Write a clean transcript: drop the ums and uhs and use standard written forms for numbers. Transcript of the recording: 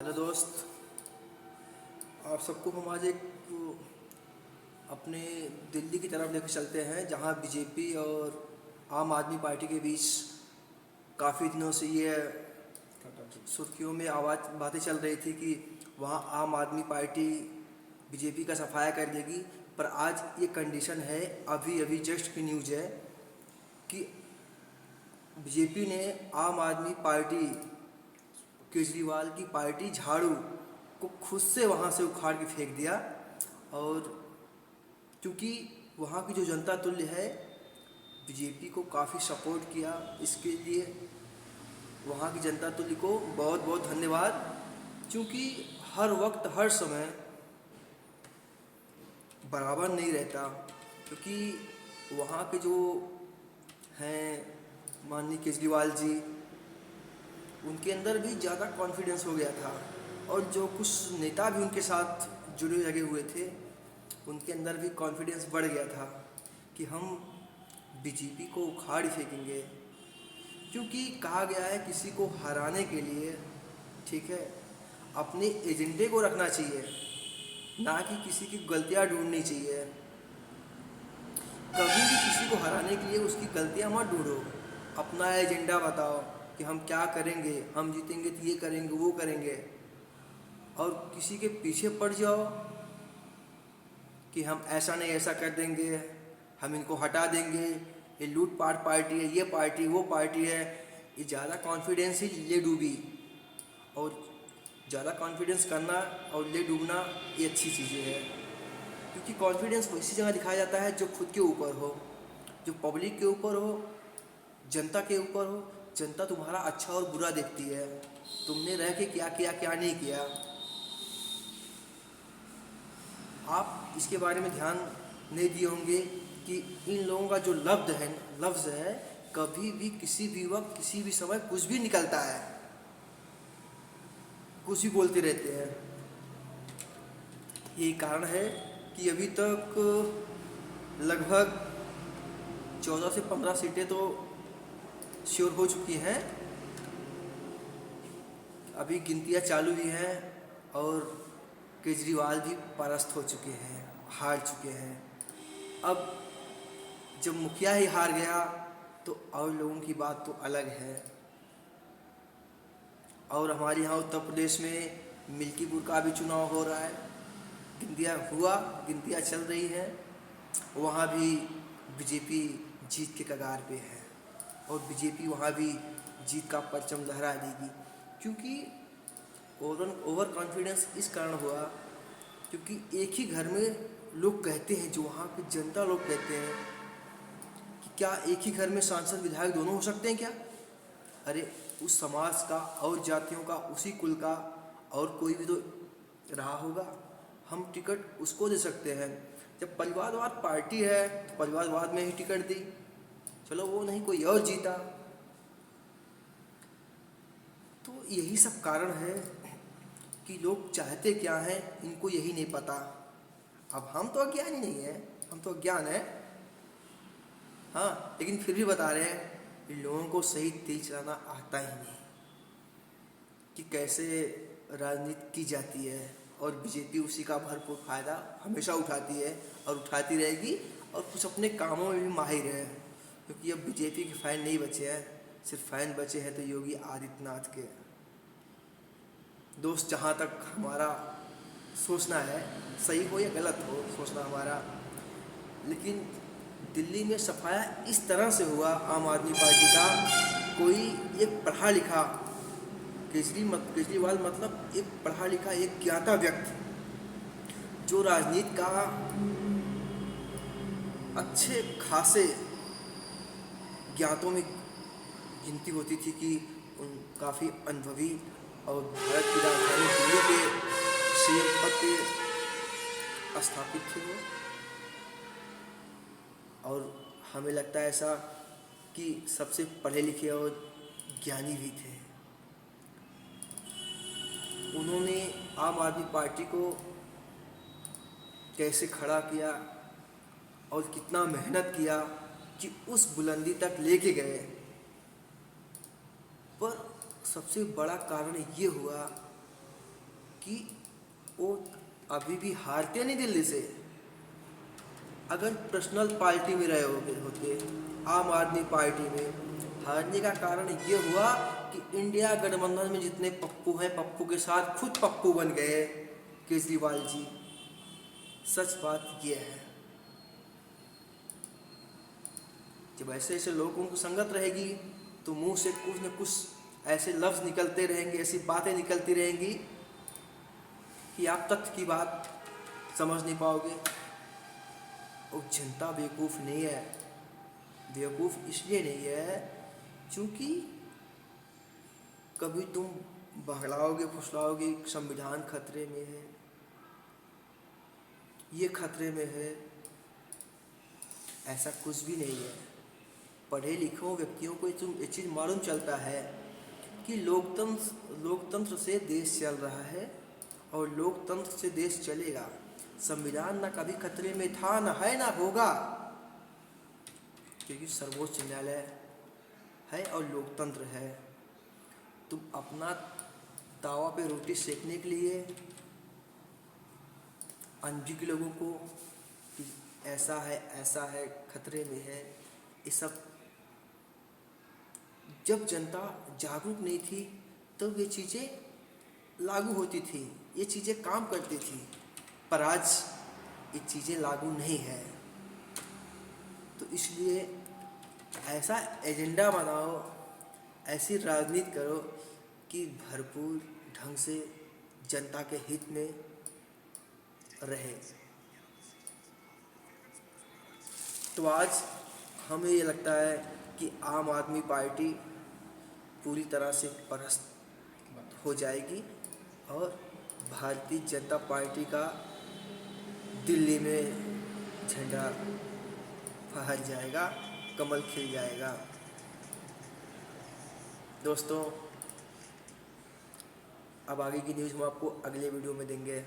Hello दोस्त, आप सबको हम आज एक अपने दिल्ली की तरफ लेकर चलते हैं, जहां बीजेपी और आम आदमी पार्टी के बीच काफ़ी दिनों से ये सुर्खियों में आवाज़ बातें चल रही थी कि वहां आम आदमी पार्टी बीजेपी का सफाया कर देगी। पर आज ये कंडीशन है, अभी अभी जस्ट की न्यूज़ है कि बीजेपी ने आम आदमी पार्टी, केजरीवाल की पार्टी झाड़ू को खुद से वहाँ से उखाड़ के फेंक दिया। और क्योंकि वहाँ की जो जनता तुल्य है, बीजेपी को काफ़ी सपोर्ट किया, इसके लिए वहाँ की जनता तुल्य को बहुत बहुत धन्यवाद। क्योंकि हर वक्त हर समय बराबर नहीं रहता, क्योंकि वहाँ के जो हैं माननीय केजरीवाल जी, उनके अंदर भी ज़्यादा कॉन्फिडेंस हो गया था। और जो कुछ नेता भी उनके साथ जुड़े लगे हुए थे, उनके अंदर भी कॉन्फिडेंस बढ़ गया था कि हम बीजेपी को उखाड़ फेंकेंगे। क्योंकि कहा गया है किसी को हराने के लिए, ठीक है, अपने एजेंडे को रखना चाहिए, ना कि किसी की गलतियां ढूंढनी चाहिए। कभी भी किसी को हराने के लिए उसकी गलतियां मत ढूंढो, अपना एजेंडा बताओ कि हम क्या करेंगे, हम जीतेंगे तो ये करेंगे वो करेंगे। और किसी के पीछे पड़ जाओ कि हम ऐसा नहीं ऐसा कर देंगे, हम इनको हटा देंगे, ये लूटपाट पार्टी है, ये पार्टी वो पार्टी है, ये ज़्यादा कॉन्फिडेंस ही ले डूबी। और ज़्यादा कॉन्फिडेंस करना और ले डूबना ये अच्छी चीज़ें है। क्योंकि कॉन्फिडेंस वैसी जगह दिखाया जाता है जो खुद के ऊपर हो, जो पब्लिक के ऊपर हो, जनता के ऊपर हो। जनता तुम्हारा अच्छा और बुरा देखती है, तुमने रह के क्या किया क्या नहीं किया। आप इसके बारे में ध्यान नहीं दिए होंगे कि इन लोगों का जो लफ्ज़ है, कभी भी किसी भी वक्त किसी भी समय कुछ भी निकलता है, कुछ भी बोलते रहते हैं। यही कारण है कि अभी तक लगभग 14 से 15 सीटें तो श्योर हो चुकी हैं। अभी गिनतियाँ चालू भी हैं और केजरीवाल भी परास्त हो चुके हैं, हार चुके हैं। अब जब मुखिया ही हार गया तो और लोगों की बात तो अलग है। और हमारे यहाँ उत्तर प्रदेश में मिल्कीपुर का भी चुनाव हो रहा है, गिनतियाँ चल रही हैं, वहाँ भी बीजेपी जीत के कगार पे है और बीजेपी वहाँ भी जीत का परचम लहरा देगी। क्योंकि ओवर कॉन्फिडेंस इस कारण हुआ क्योंकि एक ही घर में लोग कहते हैं, जो वहाँ के जनता लोग कहते हैं कि क्या एक ही घर में सांसद विधायक दोनों हो सकते हैं क्या? अरे उस समाज का और जातियों का, उसी कुल का और कोई भी तो रहा होगा, हम टिकट उसको दे सकते हैं। जब परिवारवाद पार्टी है तो परिवारवाद में ही टिकट दी, चलो वो नहीं कोई और जीता। तो यही सब कारण है कि लोग चाहते क्या हैं, इनको यही नहीं पता। अब हम तो अज्ञानी नहीं है, हम तो अज्ञान है, हाँ, लेकिन फिर भी बता रहे हैं कि लोगों को सही तिल चलाना आता ही नहीं कि कैसे राजनीति की जाती है। और बीजेपी उसी का भरपूर फायदा हमेशा उठाती है और उठाती रहेगी, और कुछ अपने कामों में भी माहिर है। क्योंकि अब बीजेपी के फैन नहीं बचे हैं, सिर्फ फैन बचे हैं तो योगी आदित्यनाथ के। दोस्त, जहाँ तक हमारा सोचना है, सही हो या गलत हो सोचना हमारा, लेकिन दिल्ली में सफाया इस तरह से हुआ आम आदमी पार्टी का, कोई एक पढ़ा लिखा केजरीवाल मतलब एक पढ़ा लिखा, एक ज्ञाता व्यक्ति जो राजनीति का अच्छे खासे ज्ञातों में गिनती होती थी कि उन काफ़ी अनुभवी और भारत की राजधानी दिल्ली के सीएम पद पे स्थापित थे वो। और हमें लगता है ऐसा कि सबसे पढ़े लिखे और ज्ञानी भी थे। उन्होंने आम आदमी पार्टी को कैसे खड़ा किया और कितना मेहनत किया कि उस बुलंदी तक लेके गए। पर सबसे बड़ा कारण ये हुआ कि वो अभी भी हारते नहीं दिल्ली से। अगर पर्सनल पार्टी में रहे होते आम आदमी पार्टी में, हारने का कारण ये हुआ कि इंडिया गठबंधन में जितने पप्पू हैं, पप्पू के साथ खुद पप्पू बन गए केजरीवाल जी। सच बात ये है। जब ऐसे ऐसे लोगों की संगत रहेगी तो मुंह से कुछ न कुछ ऐसे लफ्ज़ निकलते रहेंगे, ऐसी बातें निकलती रहेंगी कि आप तथ्य की बात समझ नहीं पाओगे। और जनता बेवकूफ़ नहीं है। बेवकूफ़ इसलिए नहीं है क्योंकि कभी तुम बहलाओगे फुसलाओगे संविधान खतरे में है, ये खतरे में है। ऐसा कुछ भी नहीं है। पढ़े लिखे व्यक्तियों को ये चीज़ मालूम चलता है कि लोकतंत्र से देश चल रहा है और लोकतंत्र से देश चलेगा। संविधान ना कभी खतरे में था, ना है, ना होगा, क्योंकि सर्वोच्च न्यायालय है और लोकतंत्र है। तुम अपना तावा पे रोटी सेकने के लिए अनभिज्ञ लोगों को कि ऐसा है खतरे में है, ये सब जब जनता जागरूक नहीं थी तब तो ये चीज़ें लागू होती थी, ये चीज़ें काम करती थी। पर आज ये चीज़ें लागू नहीं है। तो इसलिए ऐसा एजेंडा बनाओ, ऐसी राजनीति करो कि भरपूर ढंग से जनता के हित में रहे। तो आज हमें ये लगता है कि आम आदमी पार्टी पूरी तरह से परास्त हो जाएगी और भारतीय जनता पार्टी का दिल्ली में झंडा फहर जाएगा, कमल खिल जाएगा। दोस्तों, अब आगे की न्यूज़ हम आपको अगले वीडियो में देंगे।